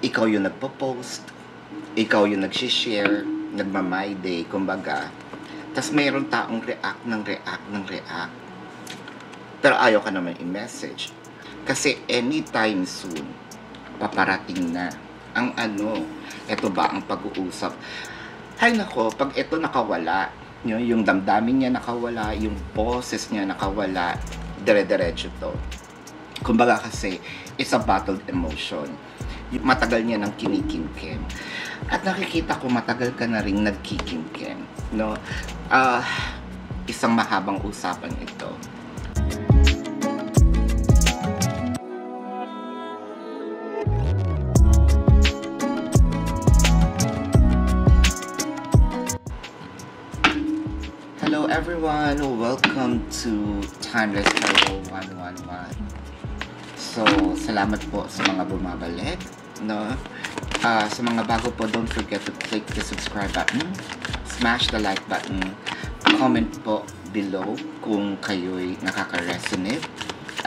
ikaw yung nagpo-post, ikaw yung nag-share, nagma-my day, kumbaga. Tas mayroon taong react ng react. Pero ayaw ka naman i-message. Kasi anytime soon, paparating na ang eto ba ang pag-uusap. Hay nako, pag eto nakawala, yung damdamin niya nakawala, yung boses niya nakawala, dire-diretso to. Kumbaga kasi, it's a battled emotion. Matagal niya nang kinikimkim. At nakikita ko matagal ka na rin nagkikimkim. No? Isang mahabang usapan ito. Hello everyone, welcome to Timeless Hello 111. So, salamat po sa mga bumabalik, no? Sa mga bago po, don't forget to click the subscribe button, smash the like button, comment po below kung kayo'y nakaka-resonate,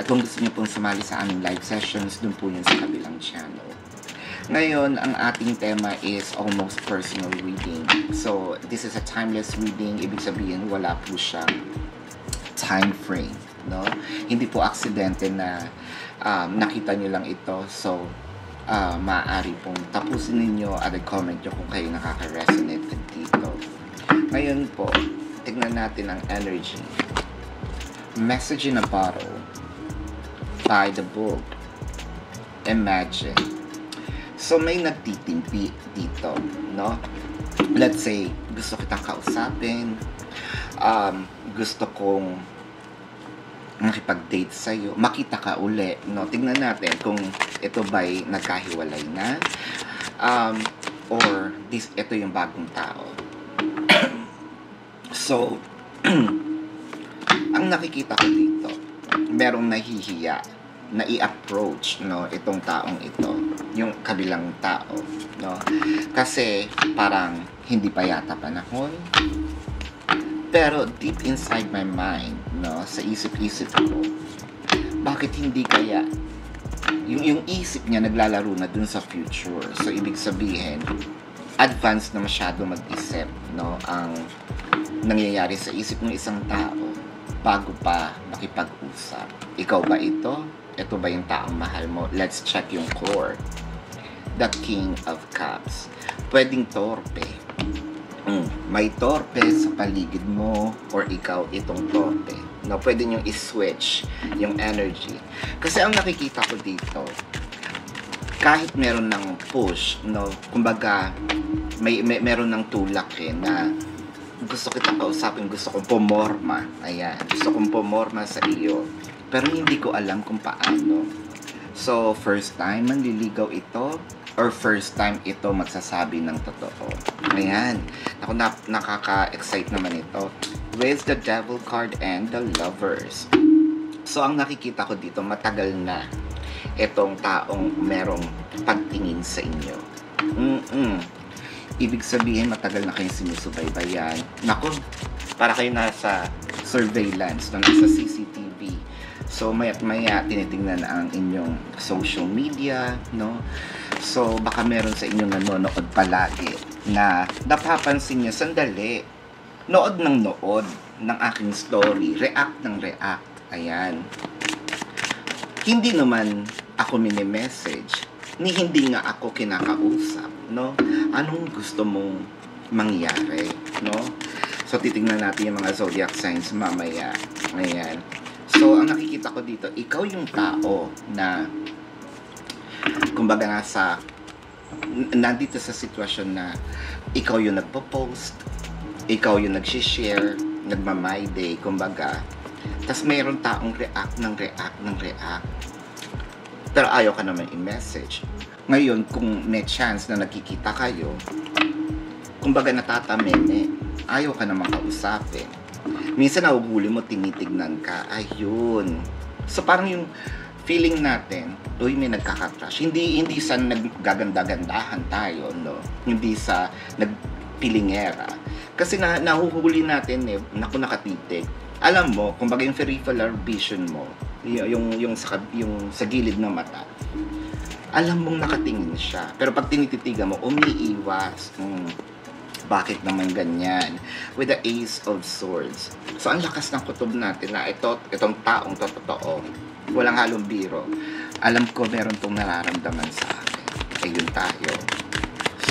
at kung gusto niyo pong sumali sa aming live sessions, dun po yun sa kabilang channel. Ngayon, ang ating tema is almost personal reading. So, this is a timeless reading. Ibig sabihin, wala po siyang time frame, no? Hindi po aksidente na nakita nyo lang ito. So, maaari pong tapusin ninyo at comment nyo kung kayo nakaka-resonate dito. Ngayon po, tignan natin ang energy. Message in a Bottle by the book Imagine. So, may nagtitimpi dito, no? Let's say, gusto kitang kausapin, gusto kong makipag-date sa'yo, makita ka uli, no? Tignan natin kung ito ba'y nagkahiwalay na, or ito yung bagong tao. So, ang nakikita ko dito, merong nahihiya na i-approach, no, itong taong ito, yung kabilang tao, no? Kasi parang hindi pa yata panahon. Pero deep inside my mind, no, sa isip-isip ko, bakit hindi kaya yung isip niya naglalaro na dun sa future. So ibig sabihin, advance na masyado mag-isip, no, ang nangyayari sa isip ng isang tao bago pa makipag-usap. Ikaw ba ito? Ito ba yung taong mahal mo? Let's check yung core. The King of Cups. Pwedeng torpe. May torpe sa paligid mo or ikaw itong torpe. No, pwede nyo i-switch yung energy. Kasi ang nakikita ko dito, kahit meron ng push, no, kumbaga, meron ng tulak na gusto kitang kausapin, gusto kong pumorma. Ayan, gusto kong pumorma sa iyo. Pero hindi ko alam kung paano. So, first time manliligaw ito or first time ito magsasabi ng totoo. Ayan. Ako, nakaka-excite naman ito. With the Devil card and the Lovers. So, ang nakikita ko dito, matagal na itong taong merong pagtingin sa inyo. Ibig sabihin, matagal na kayong sinusubaybayan. Naku, para kayo nasa surveillance, nasa CCTV. So, maya't maya, tinitingnan ang inyong social media, no? So, baka meron sa inyong nanonood palagi na napapansin niya, sandali, nood ng aking story, react ng react. Ayan. Hindi naman ako mini-message, ni hindi nga ako kinakausap, no? Anong gusto mong mangyari, no? So, titingnan natin yung mga zodiac signs mamaya. Ayan. So, ang nakikita ko dito, ikaw yung tao na, kumbaga nandito sa sitwasyon na ikaw yung nagpo-post, ikaw yung nag-share, nagma-my day, kumbaga. Tas mayroon taong react ng react. Pero ayaw ka naman i-message. Ngayon, kung may chance na nagkikita kayo, kumbaga natatameme, ayaw ka naman kausapin. Minsan nahuhuli mo, tinitignan ka, ayun. So parang yung feeling natin, uy, may nagkaka-crush. Hindi sa naggaganda-gandahan tayo, no? Hindi sa nagpilingera. Kasi nahuhuli natin, naku, nakatitig. Alam mo, kumbaga yung peripheral vision mo, yung sa gilid ng mata, alam mong nakatingin siya. Pero pag tinititigan mo, umiiwas. Bakit naman ganyan? With the Ace of Swords. So, ang lakas ng kutob natin na itong taong totoo, walang halong biro. Alam ko meron tong nararamdaman sa akin. Ayun tayo.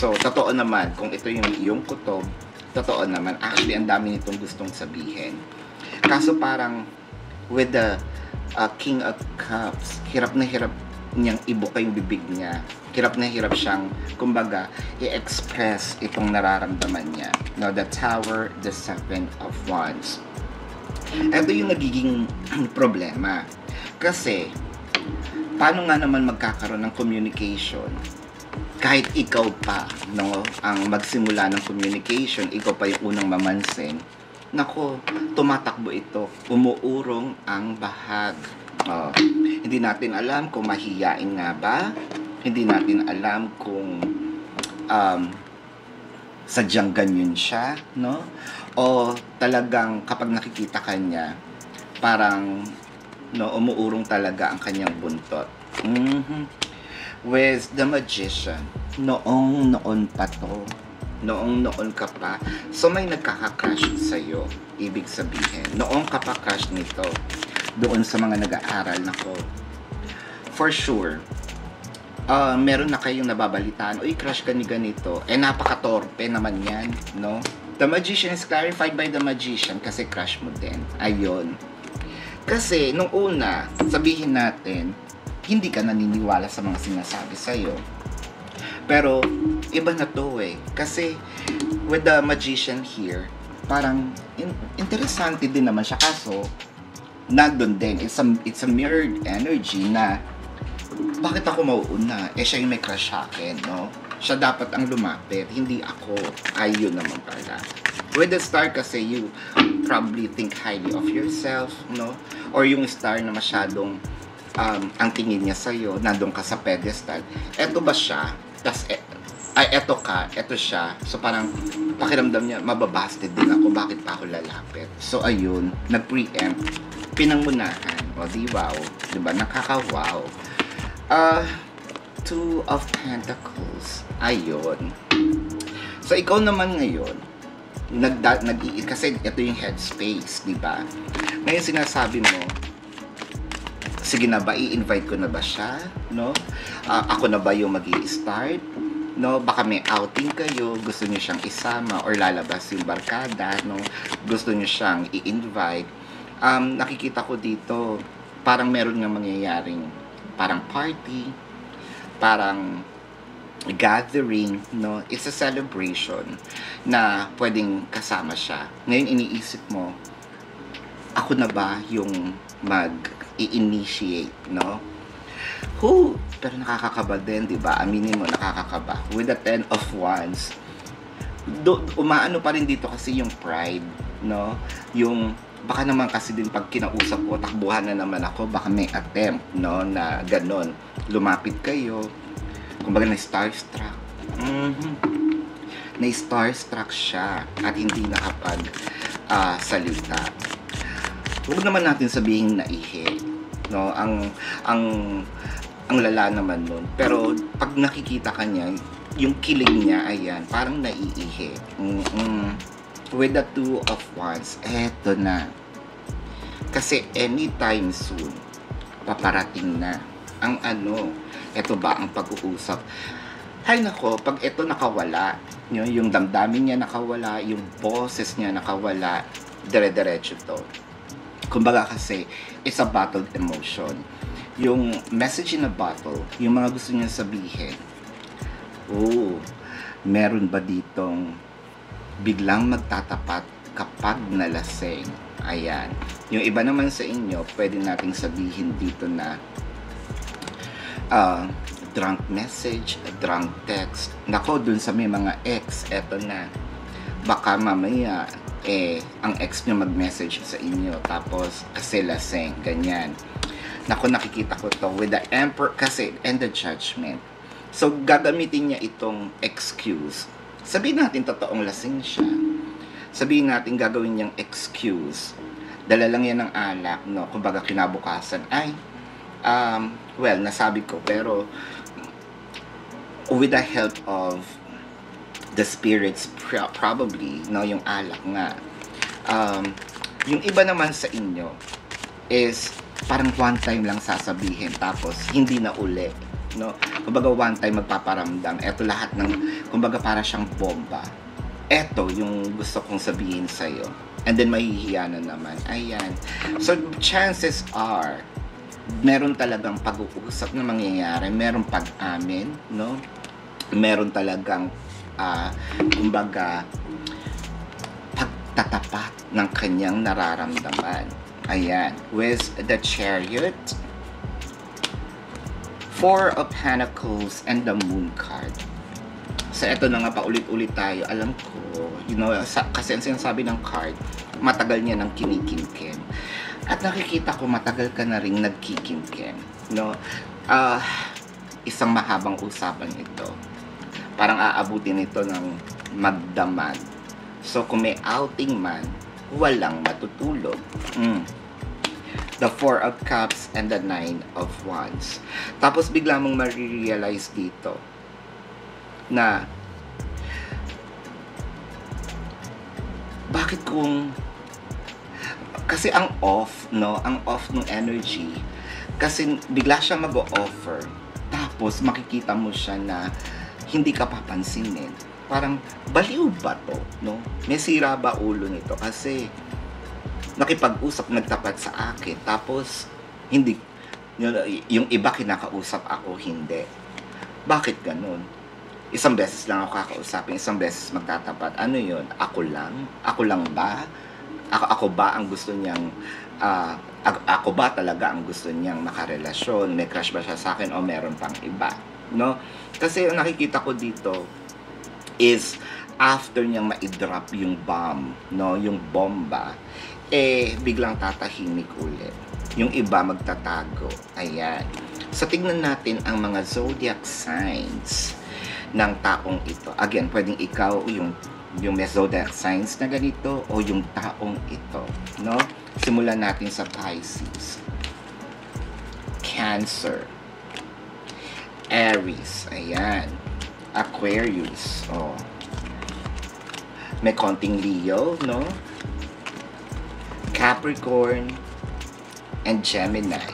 So, totoo naman, kung ito yung iyong kutob, totoo naman, actually, ang dami nitong gustong sabihin. Kaso parang, with the King of Cups, hirap na hirap niyang ibuka yung bibig niya. Hirap na hirap siyang, kumbaga, i-express itong nararamdaman niya. No, the Tower, the Seven of Wands. Ito yung nagiging problema. Kasi, paano nga naman magkakaroon ng communication? Kahit ikaw pa, no, ang magsimula ng communication, ikaw pa yung unang mamansin. Nako, tumatakbo ito. Umuurong ang bahag. Hindi natin alam kung mahiyain nga ba. Hindi natin alam kung sadyang ganyan siya, no? O talagang kapag nakikita ka niya, parang umuurong talaga ang kanyang buntot. With the Magician, noon pa to. Noon ka pa. So may nagkaka-crush sa'yo. Ibig sabihin, noong ka pa crush nito. Doon sa mga nag-aaral nako. For sure, meron na kayong nababalitaan, uy, crush ka ni ganito. Napaka-torpe naman yan, no? The Magician is clarified by the Magician kasi crush mo din. Ayun. Kasi, nung una, sabihin natin, hindi ka naniniwala sa mga sinasabi sa'yo. Pero, iba na to eh. Kasi, with the Magician here, parang, interesante din naman siya. Kaso, nandun din. It's a mirrored energy na, bakit ako mauuna? Siya yung may crush sa akin, no? Siya dapat ang lumapit, hindi ako. Ayun naman pala. With the Star kasi, you probably think highly of yourself, no? Or yung Star na masyadong, ang tingin niya sa'yo, nandun ka sa pedestal. Eto ba siya? Tas, eto ka, eto siya. So parang, pakiramdam niya, mababasted din ako, bakit pa ako lalapit? So ayun, nag-preempt, pinangunahan. O di wow, diba? Nakaka-wow. Two of Pentacles. Ayun. So, ikaw naman ngayon, kasi ito yung headspace, di ba? Ngayon sinasabi mo, sige na ba, i-invite ko na ba siya? No? Ako na ba yung mag-i-start? No? Baka may outing kayo, gusto niyo siyang isama, or lalabas yung barkada, no? Gusto niyo siyang i-invite. Nakikita ko dito, parang meron nga mangyayaring parang party, parang gathering, no? It's a celebration na pwedeng kasama siya. Ngayon iniisip mo, ako na ba yung mag-i-initiate, no? Pero nakakakaba din, di ba? Aminin mo, nakakakaba. With the 10 of Wands, umaano pa rin dito kasi yung pride, no? Yung baka naman kasi din pag kinausap ko, takbuhan na naman ako, baka may attempt, no, na ganon. Lumapit kayo, kumbaga na starstruck. Na starstruck siya at hindi nakapag salita. Huwag naman natin sabihin na ihe, no, ang lala naman nun. Pero pag nakikita ka niya, yung kilig niya, ayan, parang naiihi. With the 2 of Wands, eto na. Kasi anytime soon, paparating na ang eto ba ang pag-uusap. Hay nako, pag eto nakawala, yung damdamin niya nakawala, yung boses niya nakawala, dire-diretso to. Kumbaga kasi, it's a bottled emotion. Yung message in a bottle, yung mga gusto niya sabihin, meron ba ditong biglang magtatapat kapag nalasing? Ayan. Yung iba naman sa inyo, pwede nating sabihin dito na drunk message, drunk text. Nako, dun sa may mga ex, eto na. Baka mamaya, ang ex nyo mag-message sa inyo, tapos kasi lasing, ganyan. Nako, nakikita ko to with the Emperor kasi, and the Judgment. So, gagamitin niya itong excuse. Sabihin natin totoong lasing siya. Sabihin natin gagawin niyang excuse. Dala lang yan ng alak, no? Kumbaga kinabukasan, well, nasabi ko, pero with the help of the spirits, probably, no, yung alak nga. Yung iba naman sa inyo is parang one time lang sasabihin tapos hindi na uli, no? Kumbaga one time magpaparamdam. Ito lahat ng, kumbaga para siyang bomba. Ito yung gusto kong sabihin sa'yo. And then mahihiya na naman. Ayan. So chances are, meron talagang pag-uusap na mangyayari, meron pag-amin, no? Meron talagang kumbaga pagtatapat ng kanyang nararamdaman. Ayan, with the Chariot, Four of Pentacles, and the Moon card. So eto na nga, paulit-ulit tayo. Alam ko, you know, kasi ang sinasabi ng card, matagal niya nang kinikimkim. At nakikita ko matagal ka na rin nagkikimkim, no? Isang mahabang usapan ito. Parang aabutin ito ng magdamag. So kung may outing man, walang matutulog. The Four of Cups and the Nine of Wands. Tapos bigla mong marirealize dito na bakit kung kasi ang off, no? Ang off ng energy. Kasi bigla siya mag-o-offer. Tapos makikita mo siya na hindi ka papansinin. Parang baliw ba to, no? May sira ba ulo nito? Kasi nakipag-usap, nagtapat sa akin. Tapos hindi, yung iba kinakausap ako, hindi. Bakit ganun? Isang beses lang ako kakausapin, isang beses magtatapat. Ano yun? Ako lang? Ako lang ba? Ako ba ang gusto niyang ako ba talaga ang gusto niyang makarelasyon? May crush ba siya sa akin o meron pang iba? No? Kasi ang nakikita ko dito is after niyang ma-drop yung bomb, no, yung bomba, biglang tatahimik ulit. Yung iba magtatago. Ayan. So tignan natin ang mga zodiac signs ng taong ito. Again, pwedeng ikaw yung may zodiac signs na ganito o yung taong ito, no? Simulan natin sa Pisces, Cancer, Aries, ayan, Aquarius, may konting Leo, no? Capricorn and Gemini.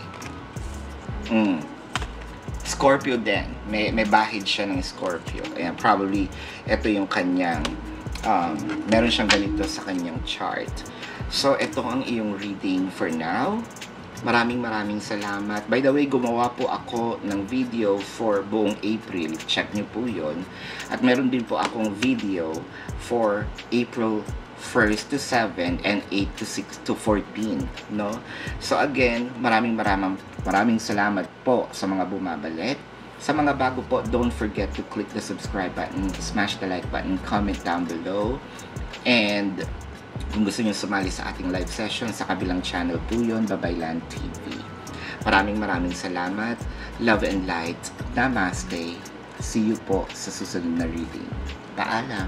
Scorpio din. May bahid siya ng Scorpio. Ayan, probably ito yung kanyang meron siyang ganito sa kanyang chart. So, ito ang iyong reading for now. Maraming salamat. By the way, gumawa po ako ng video for buong April. Check nyo po yun. At meron din po akong video for April 1st to 7 and 8 to 6 to 14, no? So again, maraming salamat po sa mga bumabalik. Sa mga bago po, don't forget to click the subscribe button, smash the like button, comment down below. And kung gusto niyo sumali sa ating live session, sa kabilang channel po yun, Babaylan TV. Maraming salamat. Love and light. Namaste. See you po sa susunod na reading. Paalam.